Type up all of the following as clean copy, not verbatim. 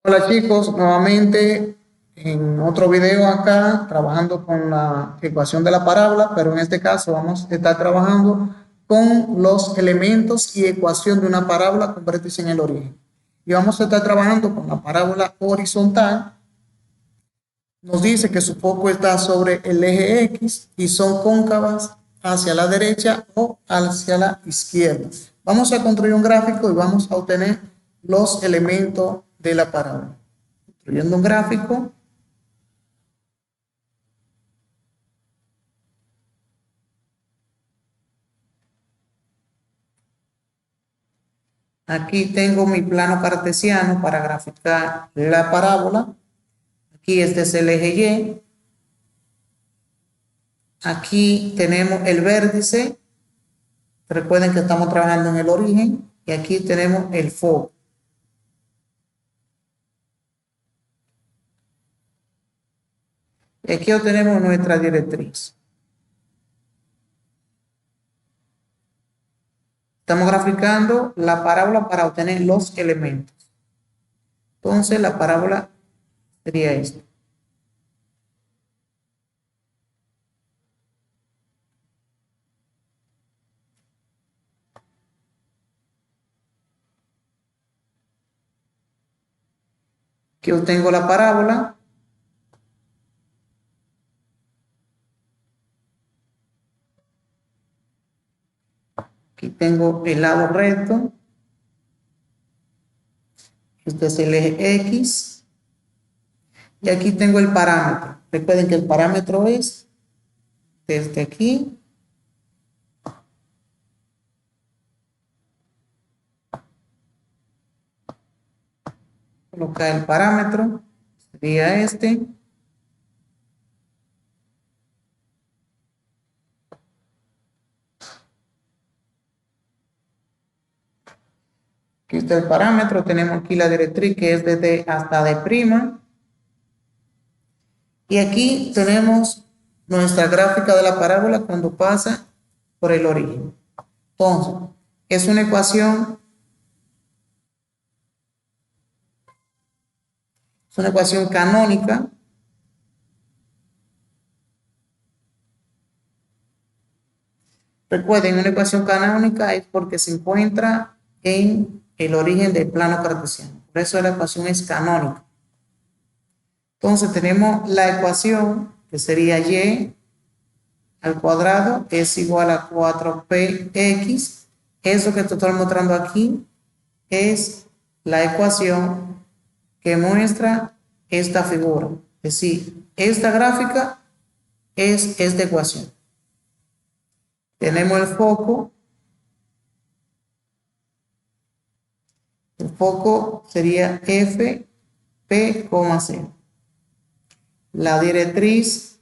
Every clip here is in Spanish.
Hola chicos, nuevamente en otro video acá trabajando con la ecuación de la parábola, pero en este caso vamos a estar trabajando con los elementos y ecuación de una parábola con vértice en el origen. Y vamos a estar trabajando con la parábola horizontal. Nos dice que su foco está sobre el eje X y son cóncavas hacia la derecha o hacia la izquierda. Vamos a construir un gráfico y vamos a obtener los elementos de la parábola. Construyendo un gráfico. Aquí tengo mi plano cartesiano para graficar la parábola. Aquí este es el eje Y. Aquí tenemos el vértice. Recuerden que estamos trabajando en el origen. Y aquí tenemos el foco. Y aquí obtenemos nuestra directriz. Estamos graficando la parábola para obtener los elementos. Entonces la parábola sería esta. Aquí obtengo la parábola. Aquí tengo el lado recto. Este es el eje X. Y aquí tengo el parámetro. Recuerden que el parámetro es desde aquí colocar el parámetro. Sería este. Aquí está el parámetro, tenemos aquí la directriz que es desde hasta D'. Y aquí tenemos nuestra gráfica de la parábola cuando pasa por el origen. Entonces, es una ecuación canónica. Recuerden, una ecuación canónica es porque se encuentra en el origen del plano cartesiano. Por eso la ecuación es canónica. Entonces tenemos la ecuación que sería y al cuadrado es igual a 4px. Eso que te estoy mostrando aquí es la ecuación que muestra esta figura. Es decir, esta gráfica es esta ecuación. Tenemos el foco. El foco sería f p, 0. La directriz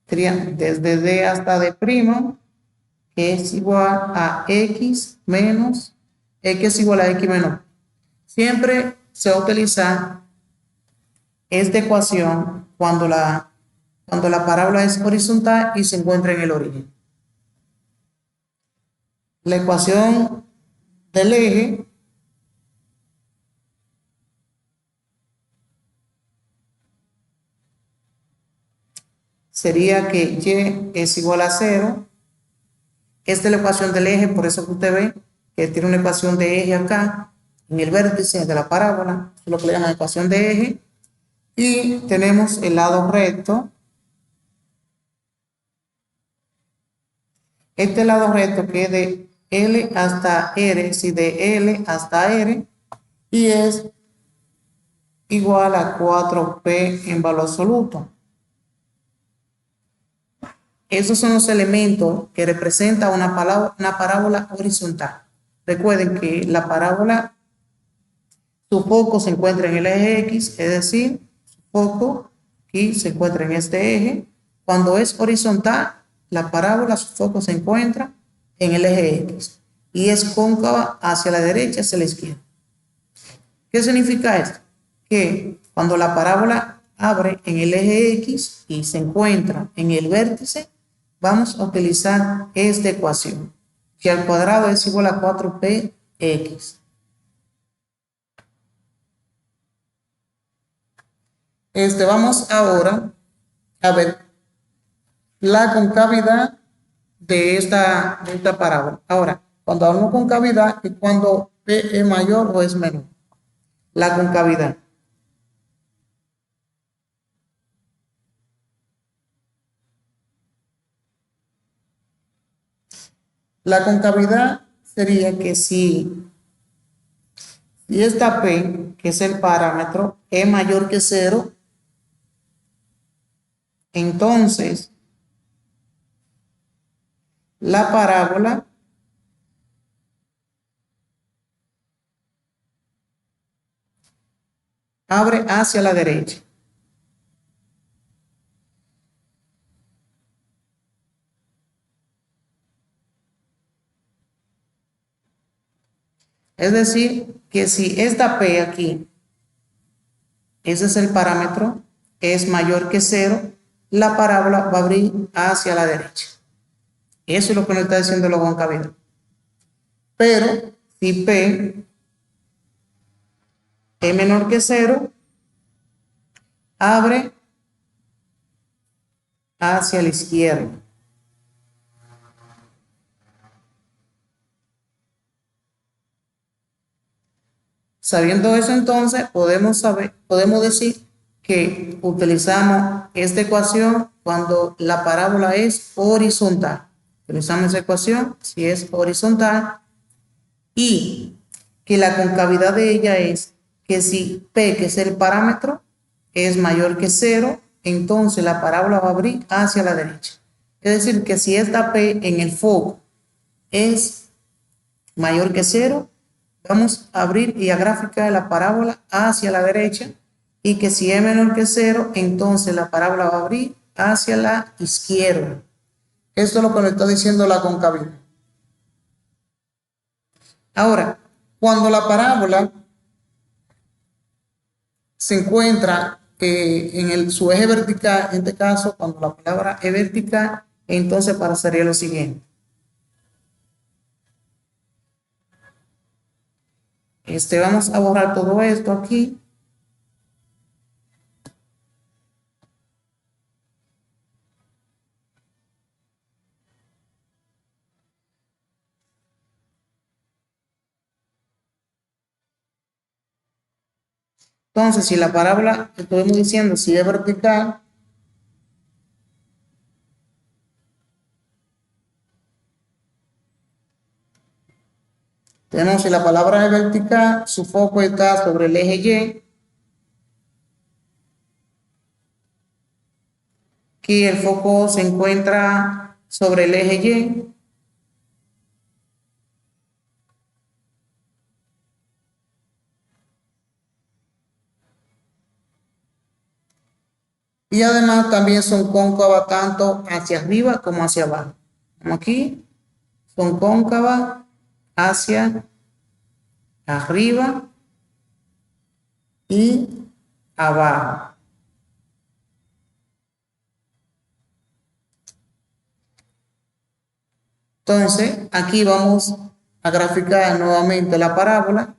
sería desde D hasta D', que es igual a X menos, X igual a X menos. Siempre se va a utilizar esta ecuación cuando la parábola es horizontal y se encuentra en el origen. La ecuación del eje sería que y es igual a 0. Esta es la ecuación del eje, por eso que usted ve que tiene una ecuación de eje acá, en el vértice de la parábola, es lo que le llaman ecuación de eje. Y tenemos el lado recto. Este lado recto que es de L hasta R, es decir, de L hasta R, y es igual a 4p en valor absoluto. Esos son los elementos que representan una parábola horizontal. Recuerden que la parábola, su foco se encuentra en el eje X, es decir, su foco aquí se encuentra en este eje. Cuando es horizontal, la parábola, su foco se encuentra en el eje X y es cóncava hacia la derecha, hacia la izquierda. ¿Qué significa esto? Que cuando la parábola abre en el eje X y se encuentra en el vértice, vamos a utilizar esta ecuación, que al cuadrado es igual a 4px. X. Vamos ahora a ver la concavidad de esta parábola. Ahora, cuando hablamos de concavidad es cuando P es mayor o es menor. La concavidad. La concavidad sería que si esta P, que es el parámetro, es mayor que 0, entonces la parábola abre hacia la derecha. Es decir, que si esta P aquí, ese es el parámetro, es mayor que 0, la parábola va a abrir hacia la derecha. Eso es lo que nos está diciendo la concavidad. Pero si P es menor que 0, abre hacia la izquierda. Sabiendo eso, entonces podemos decir que utilizamos esta ecuación cuando la parábola es horizontal. Utilizamos esa ecuación si es horizontal y que la concavidad de ella es que si P, que es el parámetro, es mayor que 0, entonces la parábola va a abrir hacia la derecha. Es decir, que si esta P en el foco es mayor que 0, vamos a abrir y a graficar la parábola hacia la derecha, y que si es menor que 0, entonces la parábola va a abrir hacia la izquierda. Esto es lo que nos está diciendo la concavidad. Ahora, cuando la parábola se encuentra en su eje vertical, en este caso, cuando la palabra es vertical, entonces pasaría lo siguiente. Vamos a borrar todo esto aquí. Entonces, si la parábola, estuvimos diciendo, si es vertical, tenemos si la palabra es vertical, su foco está sobre el eje Y. Aquí el foco se encuentra sobre el eje Y. Y además también son cóncavas tanto hacia arriba como hacia abajo. Como aquí, son cóncavas hacia arriba y abajo. Entonces, aquí vamos a graficar nuevamente la parábola.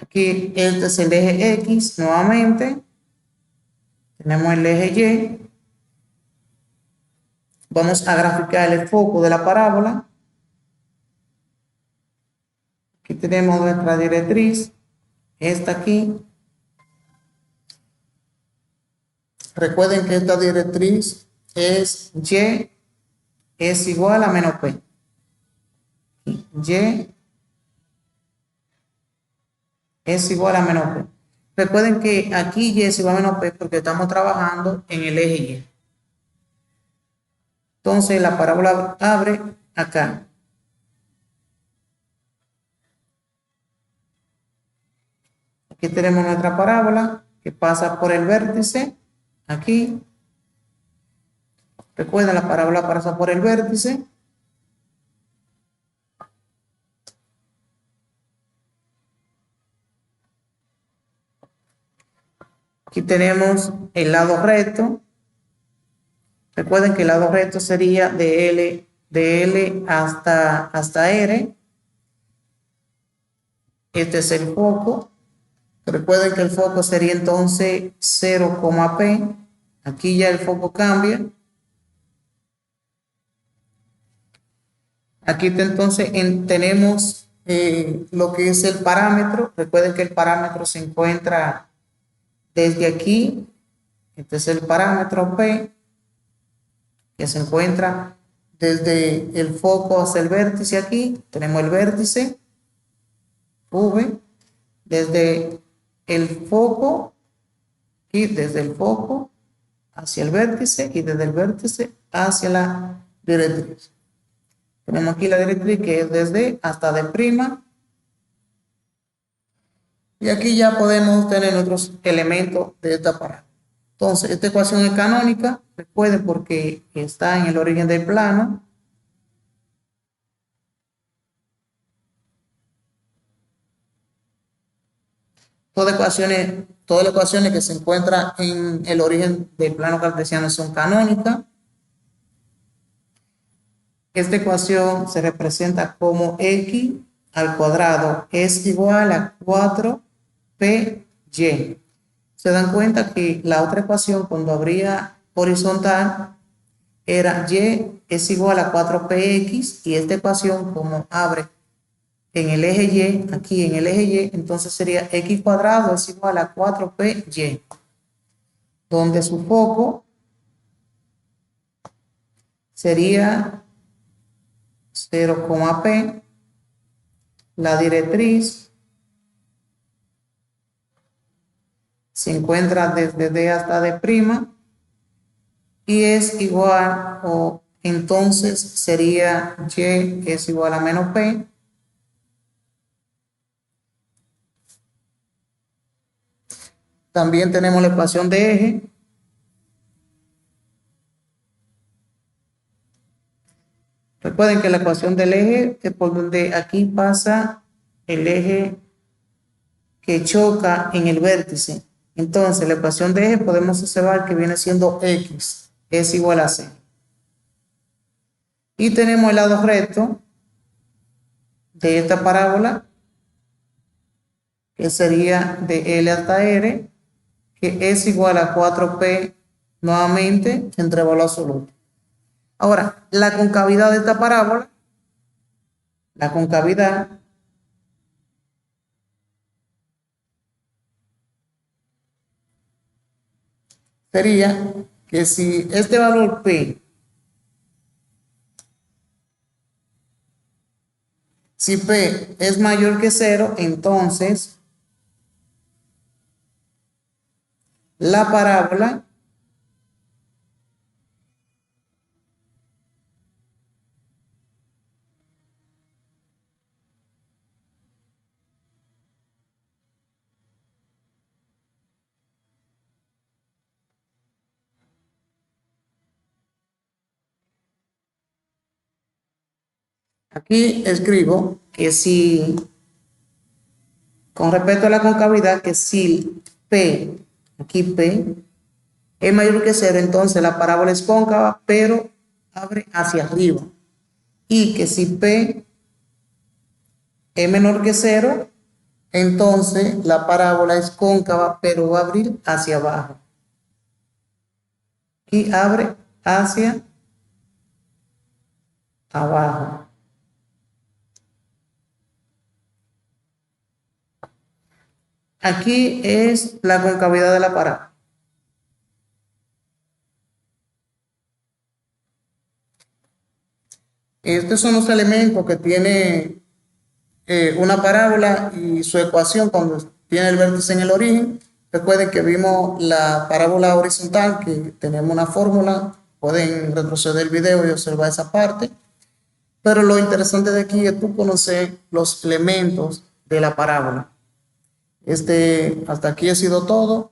Aquí este es el eje X nuevamente. Tenemos el eje Y. Vamos a graficar el foco de la parábola. Aquí tenemos nuestra directriz. Esta aquí. Recuerden que esta directriz es Y es igual a menos P. Y es igual a menos P. Recuerden que aquí Y es igual a menos P porque estamos trabajando en el eje Y. Entonces la parábola abre acá. Aquí tenemos nuestra parábola que pasa por el vértice. Aquí. Recuerden, la parábola pasa por el vértice. Aquí tenemos el lado recto. Recuerden que el lado recto sería de L hasta R. Este es el foco. Recuerden que el foco sería entonces 0, P. Aquí ya el foco cambia. Aquí entonces tenemos lo que es el parámetro. Recuerden que el parámetro se encuentra desde aquí. Este es el parámetro P, que se encuentra desde el foco hacia el vértice aquí. Tenemos el vértice V, desde el foco y desde el foco hacia el vértice y desde el vértice hacia la directriz. Tenemos aquí la directriz que es desde hasta D'. Y aquí ya podemos tener otros elementos de esta parábola. Entonces, esta ecuación es canónica, recuerden, porque está en el origen del plano. Todas las ecuaciones que se encuentran en el origen del plano cartesiano son canónicas. Esta ecuación se representa como x al cuadrado es igual a 4py. Se dan cuenta que la otra ecuación, cuando abría horizontal, era y es igual a 4px, y esta ecuación, como abre en el eje y, aquí en el eje y, entonces sería x cuadrado es igual a 4py, donde su foco sería 0, P, la directriz se encuentra desde D hasta D', y es igual, o entonces sería y es igual a menos P. También tenemos la ecuación de eje. Recuerden que la ecuación del eje es por donde aquí pasa el eje que choca en el vértice. Entonces, la ecuación de eje podemos observar que viene siendo x es igual a c. Y tenemos el lado recto de esta parábola, que sería de L hasta R, que es igual a 4p nuevamente entre valor absoluto. Ahora, la concavidad de esta parábola, la concavidad sería que si este valor p, si p es mayor que 0, entonces la parábola aquí escribo que si, con respecto a la concavidad, que si P, aquí P, es mayor que 0, entonces la parábola es cóncava, pero abre hacia arriba. Y que si P es menor que 0, entonces la parábola es cóncava, pero va a abrir hacia abajo. Y abre hacia abajo. Aquí es la concavidad de la parábola. Estos son los elementos que tiene una parábola y su ecuación cuando tiene el vértice en el origen. Recuerden que vimos la parábola horizontal, que tenemos una fórmula. Pueden retroceder el video y observar esa parte. Pero lo interesante de aquí es tú conocer los elementos de la parábola. Hasta aquí ha sido todo.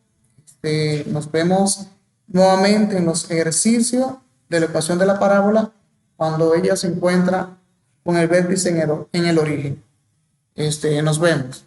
Nos vemos nuevamente en los ejercicios de la ecuación de la parábola cuando ella se encuentra con el vértice en el origen. Nos vemos.